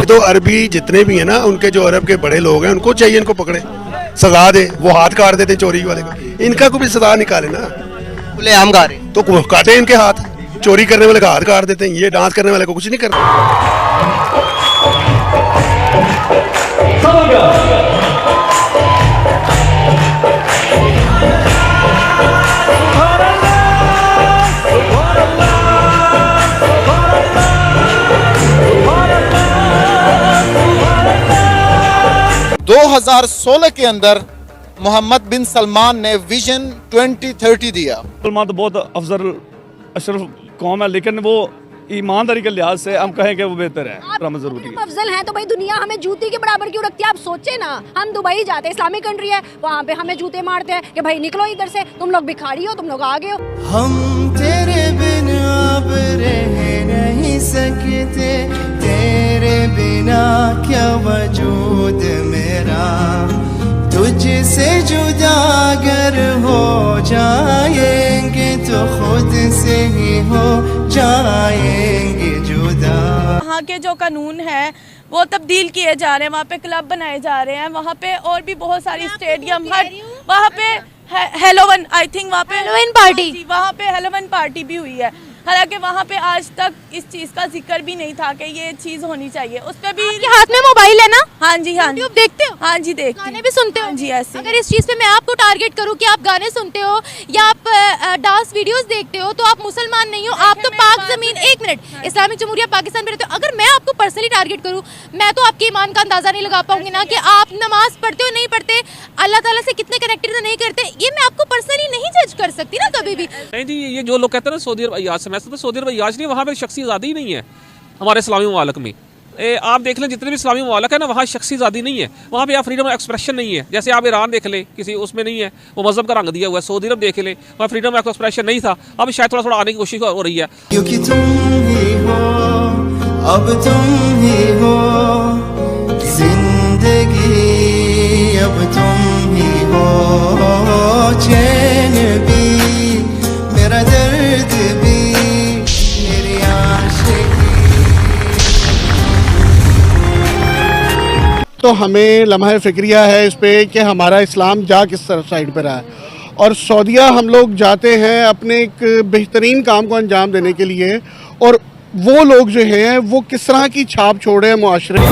तो अरबी जितने भी हैं ना, उनके जो अरब के बड़े लोग हैं, उनको चाहिए इनको पकड़े, सजा दे। वो हाथ काट देते चोरी वाले का, इनका को भी सजा निकाले ना। खुलेआम गा रहे हैं। तो काटे इनके हाथ, चोरी करने वाले का हाथ काट देते हैं, ये डांस करने वाले को कुछ नहीं करते। दो 2016 के अंदर मोहम्मद बिन सलमान ने विजन 2030 दिया। सलमान तो बहुत अफजल अशरफ कौम है, लेकिन वो ईमानदारी के लिहाज से हम कहें कि वो बेहतर है। जरूरी है अफजल हैं तो भाई दुनिया हमें जूती के बराबर क्यों रखती है? आप सोचे ना, हम दुबई जाते हैं, इस्लामिक कंट्री है, वहाँ पे हमें जूते मारते हैं कि भाई निकलो इधर से, तुम लोग भिखारी हो, तुम लोग आगे हो। हम तेरे बिना अब रह नहीं सकते, तेरे बिना क्या वजूद मेरा, तुझसे जुदा अगर हो जाएंगे तो खुद से ही हो जाएंगे जुदा। वहाँ के जो कानून है वो तब्दील किए जा रहे हैं, वहाँ पे क्लब बनाए जा रहे हैं, वहाँ पे और भी बहुत सारी स्टेडियम, वहाँ पे हेलोवन, आई थिंक वहाँ पे हेलोवन पार्टी, वहाँ पे हेलोवन पार्टी भी हुई है। हालांकि वहाँ पे आज तक इस चीज का जिक्र भी नहीं था कि ये चीज होनी चाहिए। उस पे भी आपके हाथ में मोबाइल है ना? हाँ जी, हाँ जी। देखते हो? हाँ जी, देखते। गाने भी सुनते हो? जी ऐसे। अगर इस चीज पे मैं आपको टारगेट करूँ कि आप गाने सुनते हो या आप डांस वीडियोस देखते हो, तो आप मुसलमान नहीं हो, आप तो पाक जमीन, एक मिनट, इस्लामिक जमहूरिया पाकिस्तान में रहते हो। अगर मैं आपको पर्सनली टारगेट करूँ, मैं तो आपके ईमान का अंदाजा नहीं लगा पाऊंगी ना कि आप नमाज पढ़ते हो नहीं पढ़ते, अल्लाह ताला से कितने कनेक्टेड नहीं करते, ये मैं आपको पर्सनली नहीं जज कर सकती ना कभी भी। नहीं जी, ये जो लोग कहते हैं ना सऊदी अरब अय्याज, समझते तो सऊदी अरब अय्याज नहीं, वहाँ पे शख्सी आज़ादी ही नहीं है। हमारे इस्लामी ममालिक में आप देख लें, जितने भी इस्लामी ममालिक है ना, वहाँ शख्सी आज़ादी नहीं है, वहाँ पे आप फ्रीडम ऑफ एक्सप्रेशन नहीं है। जैसे आप ईरान देख लें, किसी उसमें नहीं है, वो मजहब का रंग दिया हुआ है। सऊदी अरब देख लें, वहाँ फ्रीडम ऑफ एक्सप्रेशन नहीं था, अब शायद थोड़ा थोड़ा आने की कोशिश हो रही है। क्योंकि तुम ही हो, अब तुम ही हो जिंदगी, अब तुम ही हो चैन भी, मेरा दर्द भी, मेरी आशिकी। तो हमें लम्हा फ़िक्रिया है इस पे कि हमारा इस्लाम जा किस तरफ साइड पर रहा है, और सऊदीया हम लोग जाते हैं अपने एक बेहतरीन काम को अंजाम देने के लिए, और वो लोग जो हैं वो किस तरह की छाप छोड़े हैं मुआशरे में।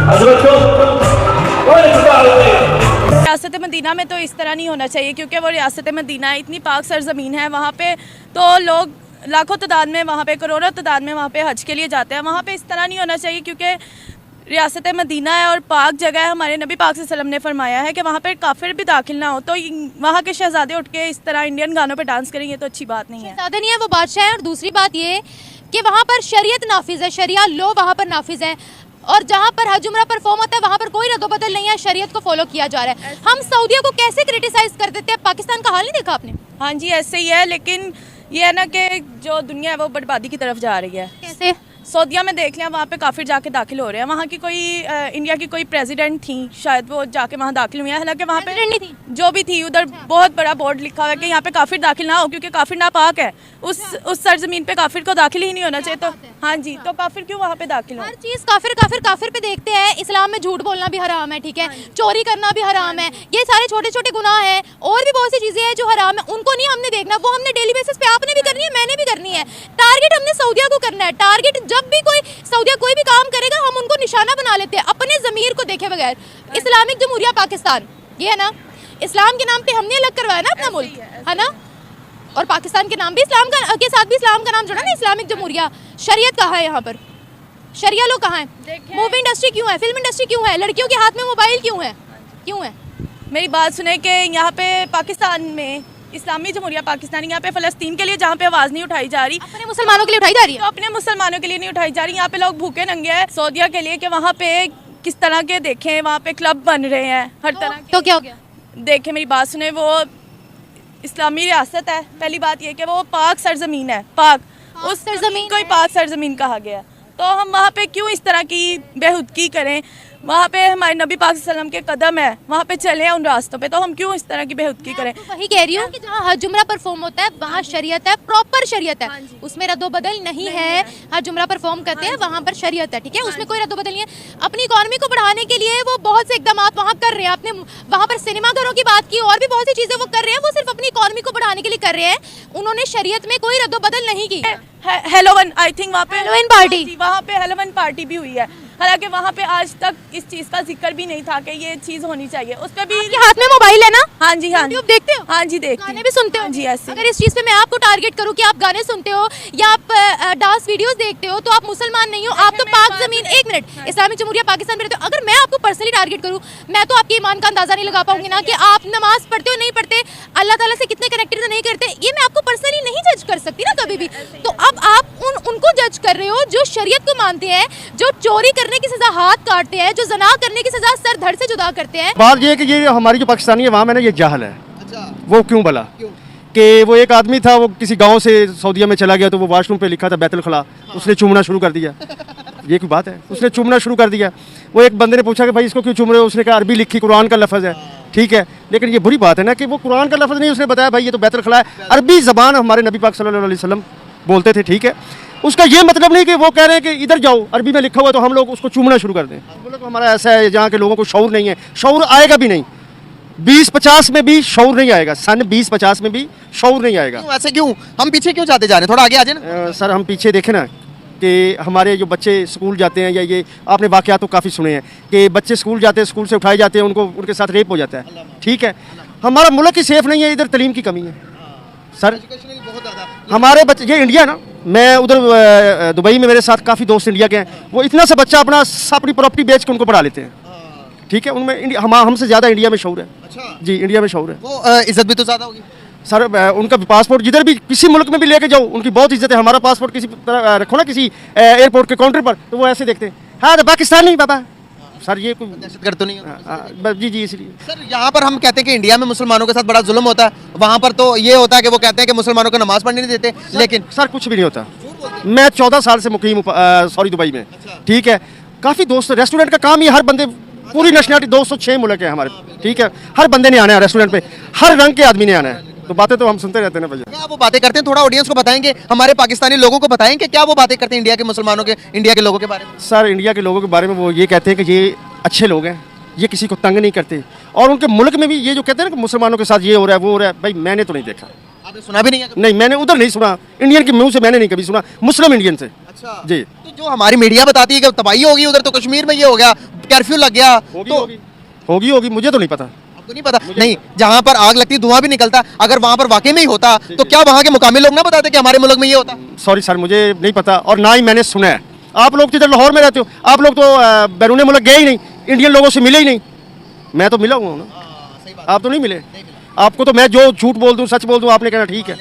Hazır olun. रियासत मदीना में तो इस तरह नहीं होना चाहिए, क्योंकि वो रियासत मदीना है, इतनी पाक सरजमीन है, वहाँ पे तो लोग लाखों तादाद में, वहाँ पे करोड़ों तादाद में वहाँ पे हज के लिए जाते हैं। वहाँ पे इस तरह नहीं होना चाहिए, क्योंकि रियासत मदीना है और पाक जगह है। हमारे नबी पाक सल्लल्लाहु अलैहि वसल्लम ने फरमाया है कि वहाँ पे काफिर भी दाखिल ना हो, तो वहाँ के शहजादे उठ के इस तरह इंडियन गानों पे डांस करेंगे तो अच्छी बात नहीं है। शहजादे नहीं है, वो बादशाह है। और दूसरी बात ये कि वहाँ पर शरीयत नाफिज है, शरिया लो वहाँ पर नाफिज है, और जहाँ पर हज उम्रा परफॉर्म होता है वहाँ पर कोई रद्दोबदल नहीं है, शरीयत को फॉलो किया जा रहा है। हम सऊदिया को कैसे क्रिटिसाइज कर देते हैं, पाकिस्तान का हाल नहीं देखा आपने? हाँ जी, ऐसे ही है, लेकिन ये है ना कि जो दुनिया है वो बर्बादी की तरफ जा रही है। कैसे? सऊदिया में देख लिया, वहाँ पे काफिर जाके दाखिल हो रहे हैं। वहाँ की कोई इंडिया की कोई प्रेसिडेंट थी शायद, वो जाके वहाँ दाखिल हुई है। हालांकि वहाँ पे नहीं थी, जो भी थी उधर बहुत बड़ा बोर्ड लिखा हुआ है कि यहाँ पे काफिर दाखिल ना हो, क्योंकि काफिर नापाक है। उस सरजमीन पे काफिर को दाखिल ही नहीं होना चाहिए। तो हाँ जी, तो काफिर क्यों वहाँ पे दाखिल हो? हर चीज काफिर काफिर काफिर पे देखते हैं। इस्लाम में झूठ बोलना भी हराम है, ठीक है, चोरी करना भी हराम है, ये सारे छोटे छोटे गुनाह हैं। और भी बहुत सी चीजें हैं जो हराम है, उनको नहीं हमने देखना, वो हमने डेली बेसिस पे आपने भी करनी है, मैंने भी करनी है। टारगेट हमने सऊदिया को करना है। टारगेट जब भी कोई सऊदिया कोई भी काम करेगा हम उनको निशाना बना लेते हैं, अपने ज़मीर को देखे बगैर। इस्लामिक जमहूरिया पाकिस्तान, ये है ना, इस्लाम के नाम पे हमने अलग करवाया ना अपना मुल्क, है ना, और पाकिस्तान के नाम भी इस्लाम का के साथ भी इस्लाम का नाम जुड़ा ना, इस्लामिक जमहूरिया। शरीयत कहाँ है यहाँ पर? शरिया लोग कहाँ है? मूवी इंडस्ट्री क्यों है? फिल्म इंडस्ट्री क्यों है? लड़कियों के हाथ में मोबाइल क्यों है? क्यों है? मेरी बात सुने कि यहाँ पे पाकिस्तान में इस्लामी जमहूरिया पाकिस्तान, यहाँ पे फ़लस्तीन के लिए जहाँ पे आवाज़ नहीं उठाई जा रही, अपने मुसलमानों के लिए उठाई जा रही है। तो अपने मुसलमानों के लिए नहीं उठाई जा रही। यहाँ पे लोग भूखे नंगे हैं सऊदिया के लिए कि वहाँ पे किस तरह के देखें, वहाँ पे क्लब बन रहे हैं हर तरह के। तो क्या हो गया? देखें, मेरी बात सुने, वो इस्लामी रियासत है। पहली बात ये कि वो पाक सरजमीन है, पाक उस सरजमीन को ही पाक सरजमीन कहा गया है। तो हम वहाँ पे क्यों इस तरह की बेहुदगी करें? वहाँ पे हमारे नबी पाक सल्लल्लाहु अलैहि वसल्लम के कदम है, वहाँ पे चले उन रास्तों पे, तो हम क्यों इस तरह की बेहुदगी करें? वही कह रही हूँ कि जहाँ हज उम्रा परफॉर्म होता है वहाँ शरीयत है, प्रॉपर शरीयत है, उसमें रद्दोबदल नहीं है। हज उम्रा परफॉर्म करते हैं वहाँ पर शरीयत है, ठीक है, उसमें कोई रद्दोबदल नहीं है। अपनी इकॉनमी को बढ़ाने के लिए वो बहुत से इकदाम वहाँ कर रहे हैं। अपने वहाँ पर सिनेमाघरों की बात की, और भी बहुत सी चीज़ें वो कर रहे हैं, वो सिर्फ अपनी इकॉनमी को बढ़ाने के लिए कर रहे हैं। उन्होंने शरीयत में कोई रद्दोबदल नहीं की। हेलोवन, आई थिंक वहाँ पे हेलोवन पार्टी, वहाँ पे हेलोवन पार्टी भी हुई है। हालांकि वहाँ पे आज तक इस चीज़ का जिक्र भी नहीं था कि ये चीज़ होनी चाहिए। उस पर भी हाथ में मोबाइल है ना? हाँ जी, हाँ, यूट्यूब देखते हो? हाँ जी, देखते गाने भी सुनते हो? जी, ऐसे। अगर इस चीज़ पे मैं आपको टारगेट करूँ कि आप गाने सुनते हो या आप डांस वीडियोस देखते हो तो आप मुसलमान नहीं हो, आप तो पाक ज़मीन, एक मिनट, इस्लामिक जमहूरिया पाकिस्तान में रहते हो। अगर मैं आपको पर्सनली टारगेट करूँ, मैं तो आपके ईमान का अंदाजा नहीं लगा पाऊंगी ना कि आप नमाज पढ़ते हो नहीं पढ़ते, अल्लाह ताला से कितने कनेक्टेड नहीं करते, ये मैं आपको पर्सनली नहीं जज कर सकती ना कभी भी। तो अब आप उनको जज कर रहे हो जो शरीयत को मानते हैं, जो चोरी करने की सजा हाथ काटते हैं, जो जना करने की सजा सर धड़ से जुदा करते हैं। बात ये है कि ये हमारी जो पाकिस्तानी है वहाँ में ना ये जाहल है। वो क्यों भला? कि वो एक आदमी था, वो किसी गांव से सऊदीया में चला गया, तो वो वॉशरूम पे लिखा था बैतुल खला, उसने चूमना शुरू कर दिया। ये कोई बात है? उसने चूमना शुरू कर दिया। वो एक बंदे ने पूछा कि भाई इसको क्यों चूम रहे हो? उसने कहा अरबी लिखी, कुरान का लफ्ज़ है, ठीक है, लेकिन ये बुरी बात है ना कि वो कुरान का लफ्ज़ नहीं, उसने बताया भाई ये तो बैतुल खला है। अरबी ज़बान हमारे नबी पाक सल्लल्लाहु अलैहि वसल्लम बोलते थे, ठीक है, उसका ये मतलब नहीं कि वो कह रहे हैं कि इधर जाओ अरबी में लिखा हुआ तो हम लोग उसको चूमना शुरू कर दें। बोले तो हमारा ऐसा है जहाँ के लोगों को शऊर नहीं है, शऊर आएगा भी नहीं। 2050 में भी शऊर नहीं आएगा, सन 2050 में भी शऊर नहीं आएगा। ऐसे क्यों? हम पीछे क्यों जाते जा रहे हैं? थोड़ा आगे आ जाए ना। सर हम पीछे देखें ना कि हमारे जो बच्चे स्कूल जाते हैं, या ये आपने वाक़यात तो काफ़ी सुने हैं कि बच्चे स्कूल जाते हैं, स्कूल से उठाए जाते हैं, उनको उनके साथ रेप हो जाता है, ठीक है। हमारा मुल्क ही सेफ नहीं है, इधर तलीम की कमी है सर। हमारे बच्चे, ये इंडिया ना, मैं उधर दुबई में मेरे साथ काफ़ी दोस्त इंडिया के हैं, वो इतना सा बच्चा अपनी प्रॉपर्टी बेच के उनको पढ़ा लेते हैं, ठीक है। उनमें हमसे ज़्यादा इंडिया में शऊर है। अच्छा जी, इंडिया में शऊर है। वो इज्जत भी तो ज़्यादा होगी सर। उनका पासपोर्ट जिधर भी किसी मुल्क में भी लेके जाओ उनकी बहुत इज्जत है। हमारा पासपोर्ट किसी तरह रखो ना किसी एयरपोर्ट के काउंटर पर, तो वो ऐसे देखते हैं, हाँ तो पाकिस्तानी बाबा। सर ये कोई दहशतगर्द तो नहीं है? जी जी, इसलिए सर यहाँ पर हम कहते हैं कि इंडिया में मुसलमानों के साथ बड़ा जुल्म होता है, वहाँ पर तो ये होता है कि वो कहते हैं कि मुसलमानों को नमाज पढ़ने नहीं देते, लेकिन सर कुछ भी नहीं होता। मैं 14 साल से मुकीम सॉरी दुबई में, ठीक है। काफ़ी दोस्त, रेस्टोरेंट का काम ही हर बंदे, पूरी नेशनलिटी 206 मुल्क है हमारे, ठीक है, हर बंदे ने आना है रेस्टोरेंट पे, हर रंग के आदमी ने आना है। तो बातें तो हम सुनते रहते हैं भैया। क्या वो बातें करते हैं? थोड़ा ऑडियंस को बताएंगे, हमारे पाकिस्तानी लोगों को बताएंगे क्या वो बातें करते हैं इंडिया के मुसलमानों के, इंडिया के लोगों के बारे में? सर इंडिया के लोगों के बारे में वो ये कहते हैं कि ये अच्छे लोग हैं, ये किसी को तंग नहीं करते, और उनके मुल्क में भी ये जो कहते हैं ना कि मुसलमानों के साथ ये हो रहा है वो हो रहा है, भाई मैंने तो नहीं देखा। आपने सुना भी नहीं है? नहीं, मैंने उधर नहीं सुना, इंडियन के मुंह से मैंने नहीं कभी सुना, मुस्लिम इंडियन से। अच्छा जी। तो जो हमारी मीडिया बताती है कि तबाही होगी उधर, तो कश्मीर में ये हो गया, कर्फ्यू लग गया, तो होगी, मुझे तो नहीं पता। आपको नहीं पता? नहीं, जहाँ पर आग लगती धुआं भी निकलता, अगर वहाँ पर वाकई में ही होता तो क्या वहाँ के मुकामी लोग ना बताते कि हमारे मुल्क में ये होता? सॉरी सर, मुझे नहीं पता और ना ही मैंने सुना है। आप लोग तो इधर लाहौर में रहते हो, आप लोग तो बैरून मुल्क गए ही नहीं, इंडियन लोगों से मिले ही नहीं। मैं तो मिला हुआ हूँ ना, आप तो नहीं मिले। आपको तो मैं जो झूठ बोल दूँ सच बोल दूँ आपने कहना ठीक है।